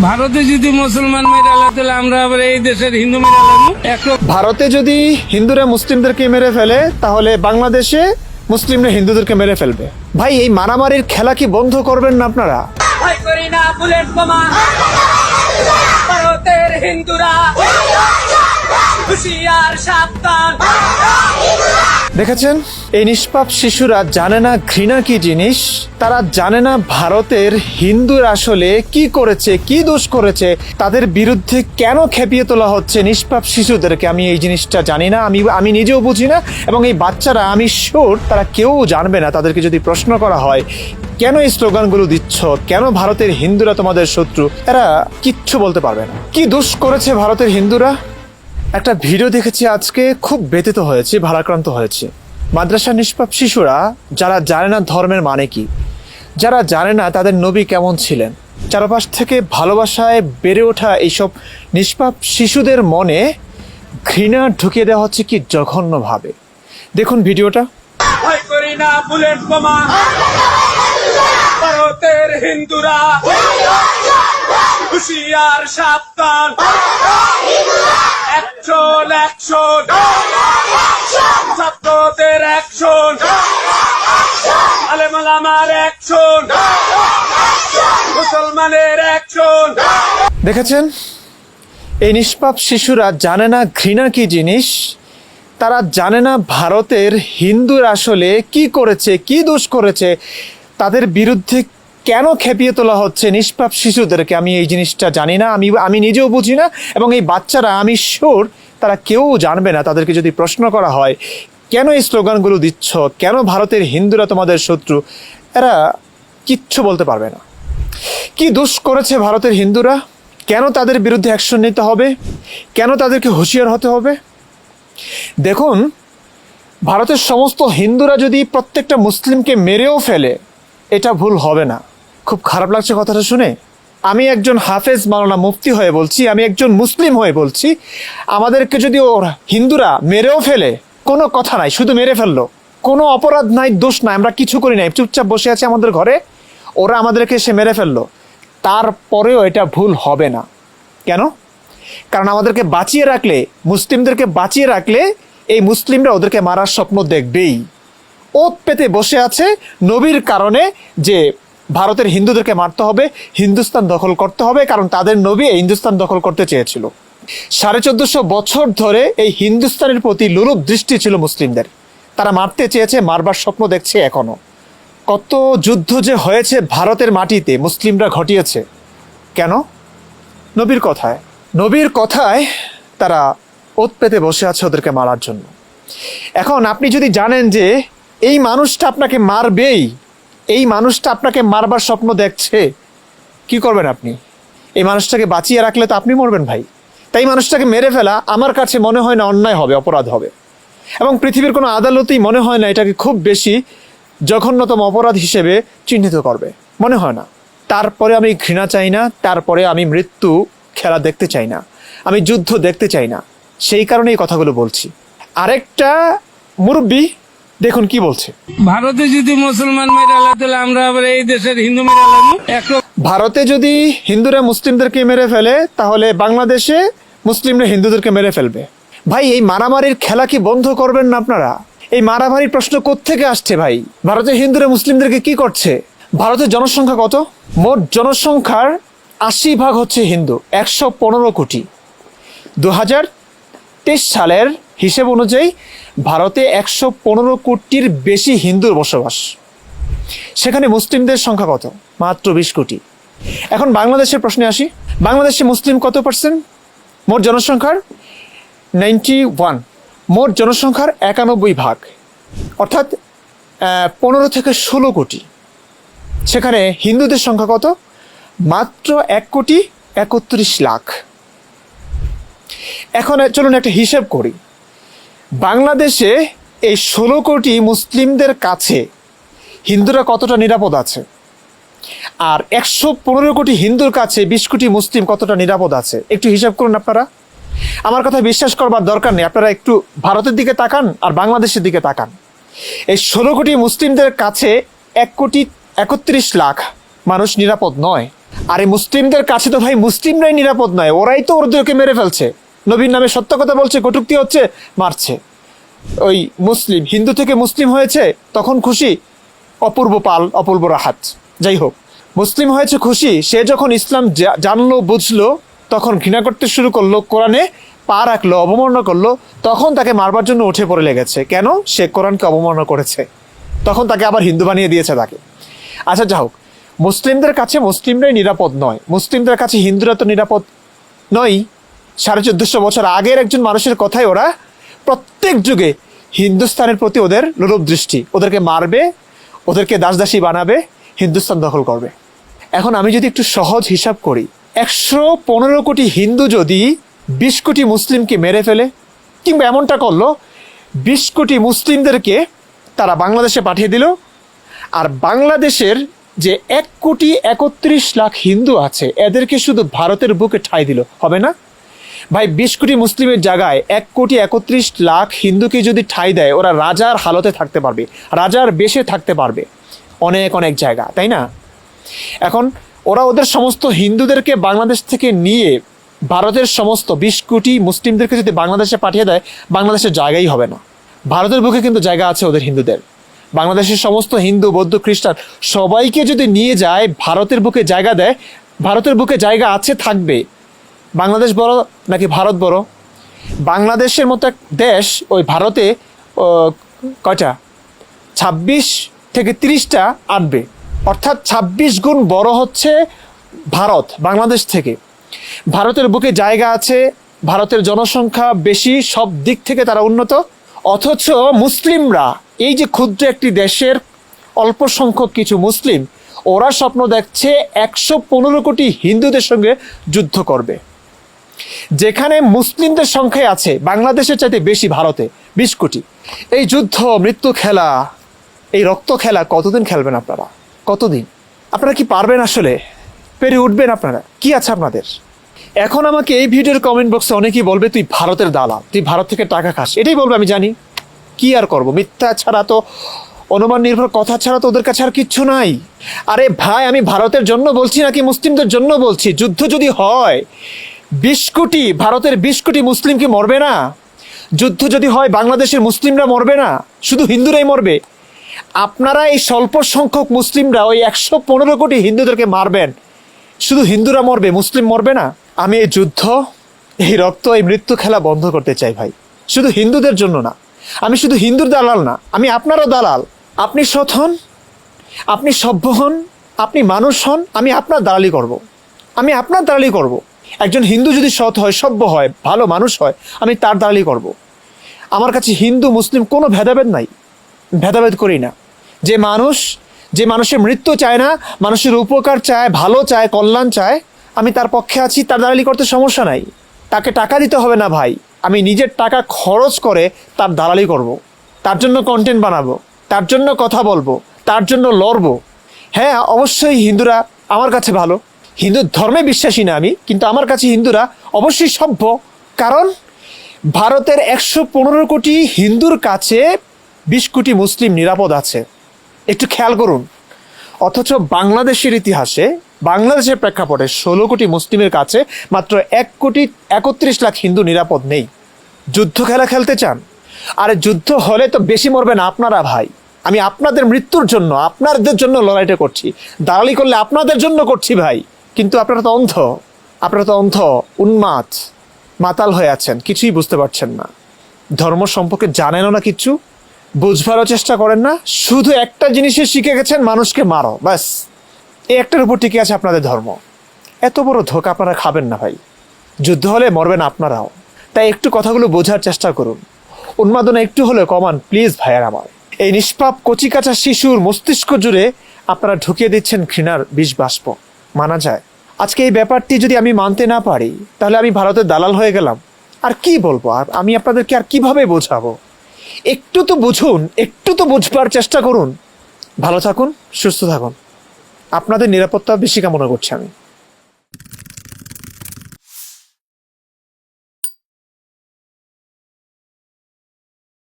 ভারতে যদি মুসলমান মেরালা তাহলে আমরা আবার এই দেশের হিন্দু মেরালাম। ভারতে যদি হিন্দুরা মুসলিমদেরকে মেরে ফেলে তাহলে বাংলাদেশে মুসলিমরা হিন্দুদেরকে মেরে ফেলবে। ভাই, এই মারামারির খেলা কি বন্ধ করবেন না আপনারা? ভয় করি না বুলেট বোমা, ভারতের হিন্দুরা হুঁশিয়ার সাবধান। দেখেছেন, এই নিষ্পাপ শিশুরা জানে না ঘৃণা কি জিনিস। তারা জানে না ভারতের হিন্দুরা আসলে কি করেছে, কি দোষ করেছে, তাদের বিরুদ্ধে কেন খেপিয়ে তোলা হচ্ছে নিষ্পাপ শিশুদেরকে। আমি এই জিনিসটা জানি না, আমি নিজেও বুঝি না। এবং এই বাচ্চারা, আমি শিওর তারা কেউ জানবে না। তাদেরকে যদি প্রশ্ন করা হয় কেন এই স্লোগানগুলো দিচ্ছ, কেন ভারতের হিন্দুরা তোমাদের শত্রু, এরা কিচ্ছু বলতে পারবে না। কি দোষ করেছে ভারতের হিন্দুরা? একটা ভিডিও দেখেছি আজকে, খুব ব্যথিত হয়েছে, ভারাক্রান্ত হয়েছে। মাদ্রাসার নিষ্পাপ শিশুরা, যারা জানে না ধর্মের মানে কি, যারা জানে না তাদের নবী কেমন ছিলেন, চারপাশ থেকে ভালোবাসায় বেড়ে ওঠা এইসব নিষ্পাপ শিশুদের মনে ঘৃণা ঢুকিয়ে দেওয়া হচ্ছে কি জঘন্যভাবে। দেখুন ভিডিওটা। ভয় করি না বুলেট বোমা, ভারতের হিন্দুরা হুঁশিয়ার সাবধান। অ্যাকশন অ্যাকশন, ছাত্রদের অ্যাকশন, আলেমালামার অ্যাকশন, মুসলমানের অ্যাকশন। দেখেছেন, এই নিষ্পাপ শিশুরা জানে না ঘৃণা কি জিনিস। তারা জানে না ভারতের হিন্দুরা আসলে কি করেছে, কি দোষ করেছে, তাদের বিরুদ্ধে কেন খেপিয়ে তোলা হচ্ছে নিষ্পাপ শিশুদেরকে। আমি এই জিনিসটা জানি না, আমি নিজেও বুঝি না। এবং এই বাচ্চারা, আমি শিওর তারা কেউ জানবে না। তাদেরকে যদি প্রশ্ন করা হয় কেন এই স্লোগানগুলো দিচ্ছ, কেন ভারতের হিন্দুরা তোমাদের শত্রু, এরা কিচ্ছু বলতে পারবে না। কি দোষ করেছে ভারতের হিন্দুরা? কেন তাদের বিরুদ্ধে অ্যাকশন নিতে হবে? কেন তাদেরকে হুঁশিয়ার হতে হবে? দেখুন, ভারতের সমস্ত হিন্দুরা যদি প্রত্যেকটা মুসলিমকে মেরেও ফেলে, এটা ভুল হবে না। খুব খারাপ লাগছে কথাটা শুনে। আমি একজন হাফেজ মাওলানা মুফতি হয়ে বলছি, আমি একজন মুসলিম হয়ে বলছি, আমাদেরকে যদি ওরা হিন্দুরা মেরেও ফেলে, কোনো কথা নাই, শুধু মেরে ফেললো, কোনো অপরাধ নাই, দোষ নাই, আমরা কিছু করি নাই, চুপচাপ বসে আছি আমাদের ঘরে, ওরা আমাদেরকে এসে মেরে ফেললো, তারপরেও এটা ভুল হবে না। কেন? কারণ আমাদেরকে বাঁচিয়ে রাখলে, মুসলিমদেরকে বাঁচিয়ে রাখলে এই মুসলিমরা ওদেরকে মারার স্বপ্ন দেখবেই। ওত পেতে বসে আছে নবীর কারণে, যে ভারতের হিন্দুদেরকে মারতে হবে, হিন্দুস্তান দখল করতে হবে, কারণ তাদের নবী এই হিন্দুস্তান দখল করতে চেয়েছিল। 1450 বছর ধরে এই হিন্দুস্তানের প্রতি লোলুপ দৃষ্টি ছিল মুসলিমদের। তারা মারতে চেয়েছে, মারবার স্বপ্ন দেখছে এখনো। কত যুদ্ধ যে হয়েছে ভারতের মাটিতে, মুসলিমরা ঘটিয়েছে। কেন? নবীর কথায়। নবীর কথায় তারা ওত পেতে বসে আছে ওদেরকে মারার জন্য। এখন আপনি যদি জানেন যে এই মানুষটা আপনাকে মারবেই, এই মানুষটা আপনাকে মারবার স্বপ্ন দেখছে, কি করবেন আপনি? এই মানুষটাকে বাঁচিয়ে রাখলে তো আপনি মরবেন ভাই। তাই মানুষটাকে মেরে ফেলা আমার কাছে মনে হয় না অন্যায় হবে, অপরাধ হবে। এবং পৃথিবীর কোনো আদালতই মনে হয় না এটাকে খুব বেশি জঘন্যতম অপরাধ হিসেবে চিহ্নিত করবে, মনে হয় না। তারপরে আমি ঘৃণা চাই না, তারপরে আমি মৃত্যু খেলা দেখতে চাই না, আমি যুদ্ধ দেখতে চাই না। সেই কারণে এই কথাগুলো বলছি। আরেকটা মুরব্বী দেখুন কি বলছে। ভারতে যদি মুসলমান মেরালা তাহলে আমরা আবার এই দেশের হিন্দু মেরালাম। ভারতে যদি হিন্দুরা মুসলিমদেরকে মেরে ফেলে তাহলে বাংলাদেশে মুসলিমরা হিন্দুদেরকে মেরে ফেলবে। ভাই, এই মারামারির খেলা কি বন্ধ করবেন না আপনারা? এই মারামারির প্রশ্ন কোত্থেকে আসছে ভাই? ভারতের হিন্দুরা মুসলিমদেরকে কি করছে? ভারতের জনসংখ্যা কত? মোট জনসংখ্যার 80% হচ্ছে হিন্দু, 115 কোটি। 2023 সালের হিসেব অনুযায়ী ভারতে 115 কোটির বেশি হিন্দুর বসবাস। সেখানে মুসলিমদের সংখ্যা কত? মাত্র 20 কোটি। এখন বাংলাদেশের প্রশ্নে আসি। বাংলাদেশে মুসলিম কত পার্সেন্ট মোট জনসংখ্যার? 91। মোট জনসংখ্যার 91%, অর্থাৎ 15 থেকে 16 কোটি। সেখানে হিন্দুদের সংখ্যা কত? মাত্র 1,31,00,000। এখন চলুন একটা হিসেব করি। বাংলাদেশে এই 16 কোটি মুসলিমদের কাছে হিন্দুরা কতটা নিরাপদ আছে, আর 115 কোটি হিন্দুর কাছে 20 কোটি মুসলিম কতটা নিরাপদ আছে? একটু হিসাব করুন আপনারা। আমার কথা বিশ্বাস করবার দরকার নেই, আপনারা একটু ভারতের দিকে তাকান আর বাংলাদেশের দিকে তাকান। এই 16 কোটি মুসলিমদের কাছে 1,31,00,000 মানুষ নিরাপদ নয়। আরে মুসলিমদের কাছে তো ভাই মুসলিমরাই নিরাপদ নয়, ওরাই তো ওদেরকে মেরে ফেলছে। নবীর নামে সত্য কথা বলছে, কটূক্তি হচ্ছে, মারছে। ওই মুসলিম হিন্দু থেকে মুসলিম হয়েছে তখন খুশি, অপূর্ব পাল অপূর্ব রাহাত। যাই হোক, মুসলিম হয়েছে খুশি, সে যখন ইসলাম জানলো বুঝলো তখন ঘৃণা করতে শুরু করলো, কোরআনে পা রাখলো, অবমাননা করলো, তখন তাকে মারবার জন্য উঠে পড়ে লেগেছে। কেন? সে কোরআনকে অবমাননা করেছে, তখন তাকে আবার হিন্দু বানিয়ে দিয়েছে তাকে। আচ্ছা যা হোক, মুসলিমদের কাছে মুসলিমরাই নিরাপদ নয়, মুসলিমদের কাছে হিন্দুরা তো নিরাপদ নয়। 1450 বছর আগের একজন মানুষের কথাই ওরা প্রত্যেক যুগে হিন্দুস্তানের প্রতি ওদের লোলুপ দৃষ্টি, ওদেরকে মারবে, ওদেরকে দাসদাসী বানাবে, হিন্দুস্তান দখল করবে। এখন আমি যদি একটু সহজ হিসাব করি, 115 কোটি হিন্দু যদি 20 কোটি মুসলিমকে মেরে ফেলে, কিংবা এমনটা করলো 20 কোটি মুসলিমদেরকে তারা বাংলাদেশে পাঠিয়ে দিল, আর বাংলাদেশের যে 1,31,00,000 হিন্দু আছে এদেরকে শুধু ভারতের বুকে ঠাঁই দিল, হবে না ভাই? 20 কোটি মুসলিমের জায়গায় 1,31,00,000 হিন্দুকে যদি ঠাঁই দেয়, ওরা রাজার হালতে থাকতে পারবে, রাজার বেশে থাকতে পারবে অনেক অনেক জায়গা, তাই না? এখন ওরা ওদের সমস্ত হিন্দুদেরকে বাংলাদেশ থেকে নিয়ে ভারতের সমস্ত 20 কোটি মুসলিমদেরকে যদি বাংলাদেশে পাঠিয়ে দেয়, বাংলাদেশের জায়গাই হবে না। ভারতের বুকে কিন্তু জায়গা আছে ওদের হিন্দুদের। বাংলাদেশের সমস্ত হিন্দু বৌদ্ধ খ্রিস্টান সবাইকে যদি নিয়ে যায়, ভারতের বুকে জায়গা দেয়, ভারতের বুকে জায়গা আছে, থাকবে। বাংলাদেশ বড় নাকি ভারত বড়? বাংলাদেশের মতো এক দেশ ওই ভারতে কয়টা 26 থেকে 30টা আটবে, অর্থাৎ 26 গুণ বড় হচ্ছে ভারত বাংলাদেশ থেকে। ভারতের বুকে জায়গা আছে, ভারতের জনসংখ্যা বেশি, সব দিক থেকে তারা উন্নত, অথচ মুসলিমরা এই যে ক্ষুদ্র একটি দেশের অল্প সংখ্যক কিছু মুসলিম, ওরা স্বপ্ন দেখছে 115 কোটি হিন্দুদের সঙ্গে যুদ্ধ করবে। যেখানে মুসলিমদের সংখ্যা আছে বাংলাদেশের চাইতে বেশি ভারতে 20 কোটি। এই যুদ্ধ মৃত্যু খেলা, এই রক্ত খেলা কতদিন খেলবেন আপনারা? কতদিন? আপনারা কি পারবেন? আসলে পেরে উঠবেন আপনারা? কি আছে আপনাদের? এখন আমাকে এই ভিডিওর কমেন্ট বক্সে অনেকেই বলবে তুই ভারতের দালাল, তুই ভারত থেকে টাকা খাস, এটাই বলবে, আমি জানি। কি আর করব, মিথ্যা ছাড়া তো, অনুমান নির্ভর কথা ছাড়া তো ওদের কাছে আর কিচ্ছু নাই। আরে ভাই, আমি ভারতের জন্য বলছি নাকি মুসলিমদের জন্য বলছি? যুদ্ধ যদি হয় 20 কোটি, ভারতের 20 কোটি মুসলিম কি মরবে না? যুদ্ধ যদি হয় বাংলাদেশের মুসলিমরা মরবে না? শুধু হিন্দুরাই মরবে? আপনারা এই স্বল্প সংখ্যক মুসলিমরা ওই 115 কোটি হিন্দুদেরকে মারবেন, শুধু হিন্দুরা মরবে, মুসলিম মরবে না? আমি এই যুদ্ধ, এই রক্ত, এই মৃত্যু খেলা বন্ধ করতে চাই ভাই, শুধু হিন্দুদের জন্য না। আমি শুধু হিন্দুর দালাল না, আমি আপনারও দালাল। আপনি সৎ হন, আপনি সভ্য হন, আপনি মানুষ হন, আমি আপনার দালালি করব, আমি আপনার দালালি করব। একজন হিন্দু যদি সৎ হয়, সভ্য হয়, ভালো মানুষ হয়, আমি তার দালালি করব। আমার কাছে হিন্দু মুসলিম কোনো ভেদাভেদ নাই, ভেদাভেদ করি না। যে মানুষের মৃত্যু চায় না, মানুষের উপকার চায়, ভালো চায়, কল্যাণ চায়, আমি তার পক্ষে আছি, তার দালালি করতে সমস্যা নাই। তাকে টাকা দিতে হবে না ভাই, আমি নিজের টাকা খরচ করে তার দালালি করব, তার জন্য কন্টেন্ট বানাবো, তার জন্য কথা বলবো, তার জন্য লড়বো। হ্যাঁ, অবশ্যই হিন্দুরা আমার কাছে ভালো, হিন্দু ধর্মে বিশ্বাসী না আমি, কিন্তু আমার কাছে হিন্দুরা অবশ্যই সভ্য। কারণ ভারতের 115 কোটি হিন্দুর কাছে 20 কোটি মুসলিম নিরাপদ আছে, একটু খেয়াল করুন। অথচ বাংলাদেশের ইতিহাসে, বাংলাদেশের প্রেক্ষাপটে 16 কোটি মুসলিমের কাছে মাত্র 1,31,00,000 হিন্দু নিরাপদ নেই। যুদ্ধ খেলা খেলতে চান? আরে যুদ্ধ হলে তো বেশি মরবেন আপনারা ভাই। আমি আপনাদের মৃত্যুর জন্য, আপনাদের জন্য লড়াইটা করছি, দালালি করলে আপনাদের জন্য করছি ভাই। কিন্তু আপনারা তো অন্ধ, আপনারা তো অন্ধ, উন্মাদ, মাতাল হয়ে আছেন, কিছুই বুঝতে পারছেন না, ধর্ম সম্পর্কে জানেনও না, কিচ্ছু বুঝবারও চেষ্টা করেন না। শুধু একটা জিনিসে শিখে গেছেন, মানুষকে মারো, ব্যাস। এই একটার উপর টিকে আছে আপনাদের ধর্ম। এত বড় ধোঁকা আপনারা খাবেন না ভাই। যুদ্ধ হলে মরবেন আপনারাও। তাই একটু কথাগুলো বোঝার চেষ্টা করুন, উন্মাদনা একটু হলেও কমান প্লিজ ভাইয়ার আমার। এই নিষ্পাপ কচিকাঁচা শিশুর মস্তিষ্ক জুড়ে আপনারা ঢুকিয়ে দিচ্ছেন ঘৃণার বিষ বাষ্প। মানা যায়? আজকে এই ব্যাপারটি যদি আমি মানতে না পারি, তাহলে আমি ভারতের দালাল হয়ে গেলাম। আর কি বলবো, আর আমি আপনাদেরকে আর কিভাবে বোঝাবো? একটু তো বুঝুন, একটু তো বুঝবার চেষ্টা করুন। ভালো থাকুন, সুস্থ থাকুন, আপনাদের নিরাপত্তা বেশি কামনা করছি আমি।